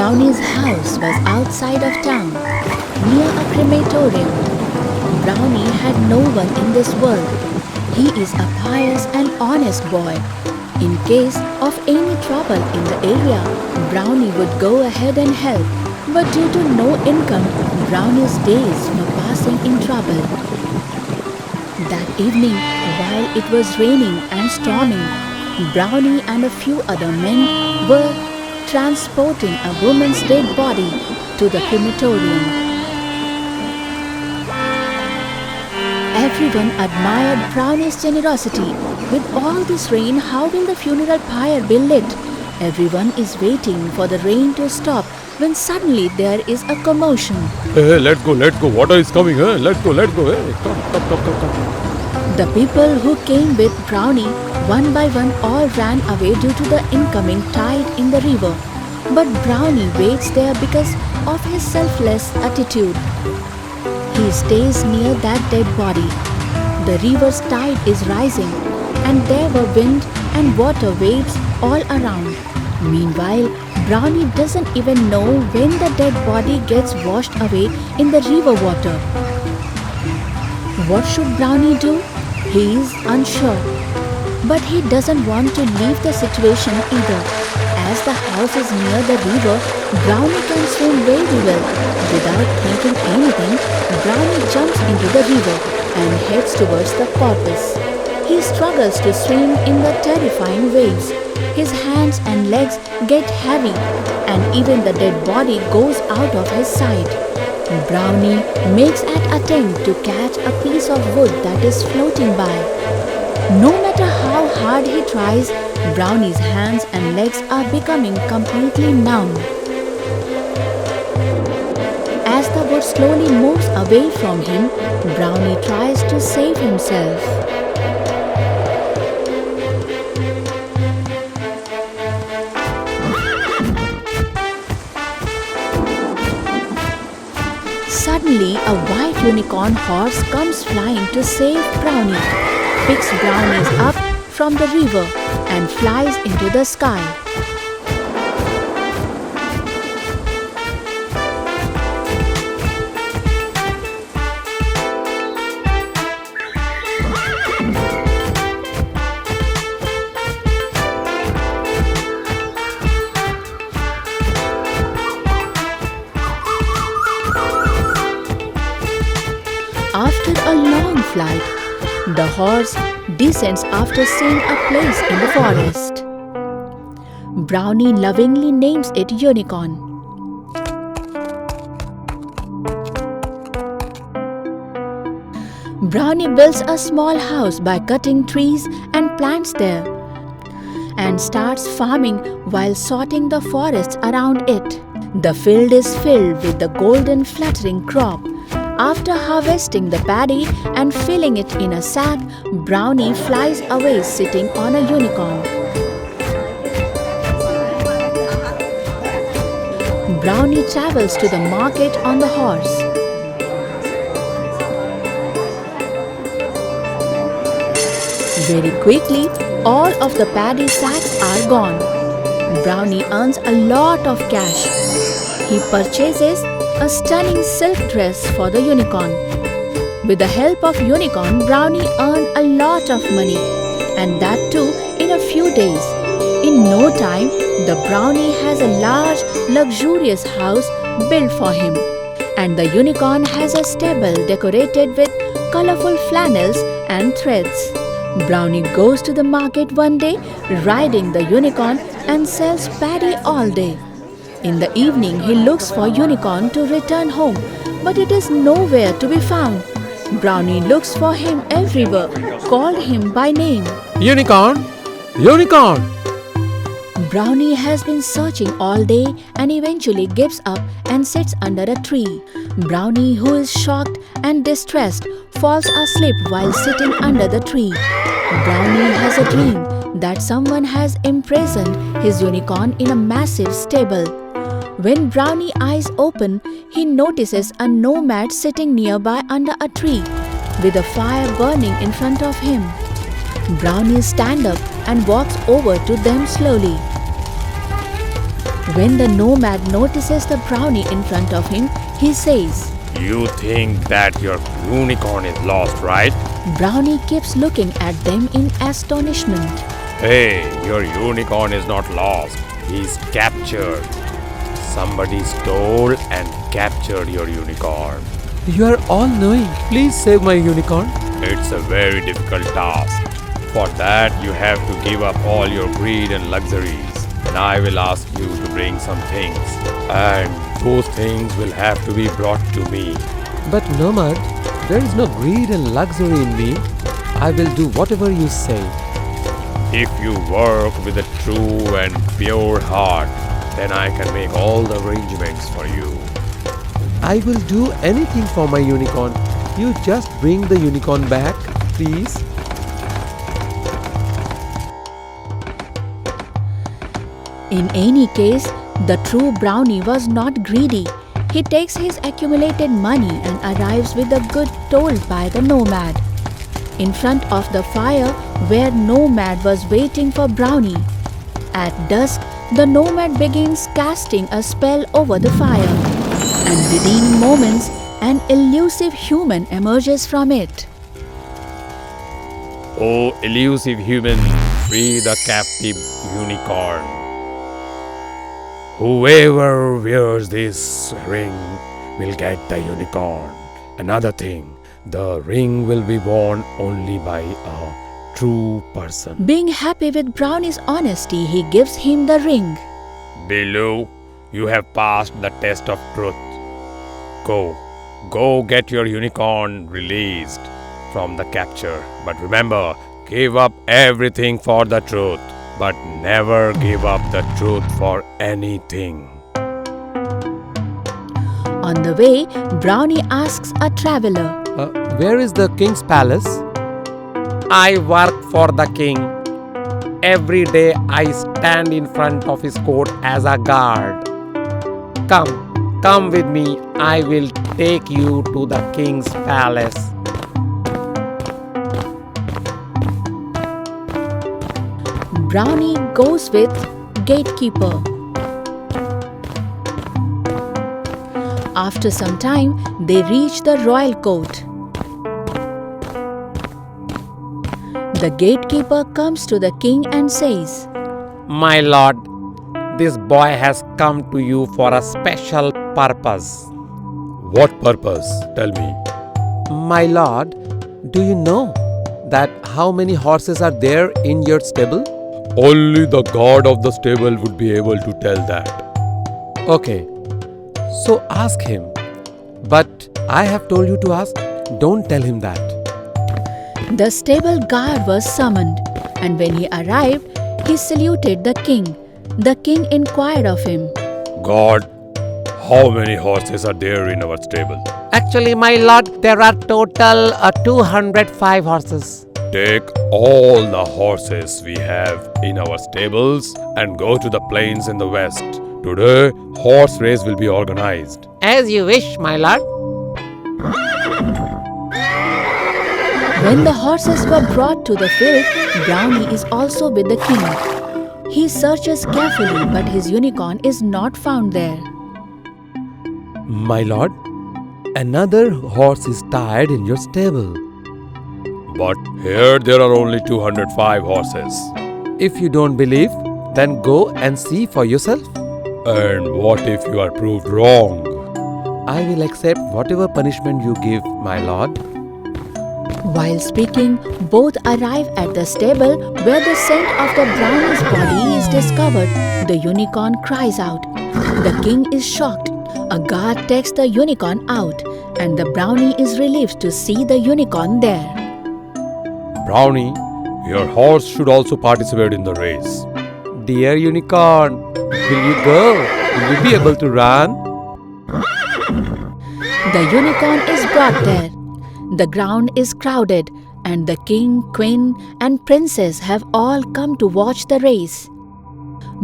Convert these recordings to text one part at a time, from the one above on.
Brownie's house was outside of town, near a crematorium. Brownie had no one in this world. He is a pious and honest boy. In case of any trouble in the area, Brownie would go ahead and help. But due to no income, Brownie's days were passing in trouble. That evening, while it was raining and storming, Brownie and a few other men were transporting a woman's dead body to the crematorium. Everyone admired Brownie's generosity. With all this rain, how will the funeral pyre be lit? Everyone is waiting for the rain to stop when suddenly there is a commotion. Hey, let's go. Water is coming. Hey, let's go. Hey, come. The people who came with Brownie, one by one, all ran away due to the incoming tide in the river. But Brownie waits there because of his selfless attitude. He stays near that dead body. The river's tide is rising, and there were wind and water waves all around. Meanwhile, Brownie doesn't even know when the dead body gets washed away in the river water. What should Brownie do? He is unsure. But he doesn't want to leave the situation either. As the house is near the river, Brownie can swim very well. Without thinking anything, Brownie jumps into the river and heads towards the porpoise. He struggles to swim in the terrifying waves. His hands and legs get heavy, and even the dead body goes out of his sight. Brownie makes an attempt to catch a piece of wood that is floating by. No matter how hard he tries, Brownie's hands and legs are becoming completely numb. As the wood slowly moves away from him, Brownie tries to save himself. Suddenly, a white unicorn horse comes flying to save Brownie, picks Brownie up from the river and flies into the sky. After a long flight, the horse descends after seeing a place in the forest. Brownie lovingly names it Unicorn. Brownie builds a small house by cutting trees and plants there, and starts farming while sorting the forests around it. The field is filled with the golden fluttering crop. After harvesting the paddy and filling it in a sack, Brownie flies away sitting on a unicorn. Brownie travels to the market on the horse. Very quickly, all of the paddy sacks are gone. Brownie earns a lot of cash. He purchases a stunning silk dress for the unicorn. With the help of unicorn, Brownie earned a lot of money, and that too in a few days. In no time, the Brownie has a large, luxurious house built for him, and the unicorn has a stable decorated with colorful flannels and threads. Brownie goes to the market one day, riding the unicorn, and sells paddy all day. In the evening, he looks for Unicorn to return home, but it is nowhere to be found. Brownie looks for him everywhere, called him by name. Unicorn! Unicorn! Brownie has been searching all day and eventually gives up and sits under a tree. Brownie, who is shocked and distressed, falls asleep while sitting under the tree. Brownie has a dream that someone has imprisoned his unicorn in a massive stable. When Brownie's eyes open, he notices a nomad sitting nearby under a tree with a fire burning in front of him. Brownie stands up and walks over to them slowly. When the nomad notices the brownie in front of him, he says, You think that your unicorn is lost, right? Brownie keeps looking at them in astonishment. Hey, your unicorn is not lost. He's captured. Somebody stole and captured your unicorn. You are all knowing. Please save my unicorn. It's a very difficult task. For that, you have to give up all your greed and luxuries. And I will ask you to bring some things. And those things will have to be brought to me. But Nomad, there is no greed and luxury in me. I will do whatever you say. If you work with a true and pure heart, then I can make all the arrangements for you. I will do anything for my unicorn. You just bring the unicorn back, please. In any case, the true brownie was not greedy. He takes his accumulated money and arrives with the good told by the nomad. In front of the fire where nomad was waiting for brownie. At dusk, the nomad begins casting a spell over the fire. And within moments, an elusive human emerges from it. Oh, elusive human, free the captive unicorn. Whoever wears this ring will get the unicorn. Another thing, the ring will be worn only by a true person. Being happy with Brownie's honesty, he gives him the ring. Below, you have passed the test of truth. Go get your unicorn released from the capture. But remember, give up everything for the truth. But never give up the truth for anything. On the way, Brownie asks a traveler, Where is the king's palace? I work for the king. Every day I stand in front of his court as a guard. Come with me. I will take you to the king's palace. Brownie goes with gatekeeper. After some time, they reach the royal court. The gatekeeper comes to the king and says, My lord, this boy has come to you for a special purpose. What purpose? Tell me. My lord, do you know that how many horses are there in your stable? Only the god of the stable would be able to tell that. Okay, so ask him. But I have told you to ask, don't tell him that. The stable guard was summoned, and when he arrived, he saluted the king. The king inquired of him, God, how many horses are there in our stable? Actually, my lord, there are total 205 horses. Take all the horses we have in our stables and go to the plains in the west. Today, horse race will be organized. As you wish, my lord. when the horses were brought to the field, Brownie is also with the king. He searches carefully, but his unicorn is not found there. My lord, another horse is tied in your stable. But here there are only 205 horses. If you don't believe, then go and see for yourself. And what if you are proved wrong? I will accept whatever punishment you give, my lord. While speaking, both arrive at the stable where the scent of the brownie's body is discovered. The unicorn cries out. The king is shocked. A guard takes the unicorn out, and the brownie is relieved to see the unicorn there. Brownie, your horse should also participate in the race. Dear unicorn, will you go? Will you be able to run? The unicorn is brought there. The ground is crowded, and the king, queen, and princess have all come to watch the race.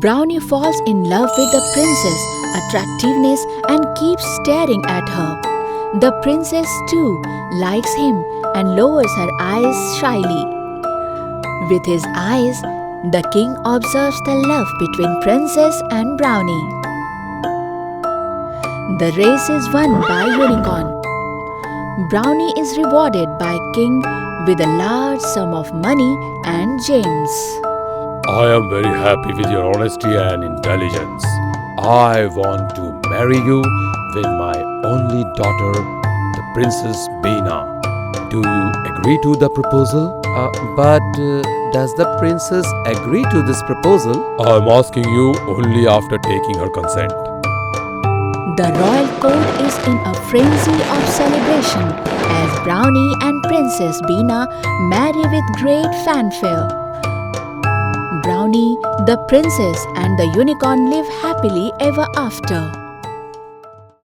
Brownie falls in love with the princess' attractiveness and keeps staring at her. The princess too likes him and lowers her eyes shyly. With his eyes, The king observes the love between princess and brownie. The race is won by unicorn. Brownie is rewarded by king with a large sum of money and gems. I am very happy with your honesty and intelligence. I want to marry you with my only daughter, the Princess Beena. Do you agree to the proposal? But does the princess agree to this proposal? I am asking you only after taking her consent. The royal court is in a frenzy of celebration as Brownie and Princess Beena marry with great fanfare. Brownie, the princess and the unicorn live happily ever after.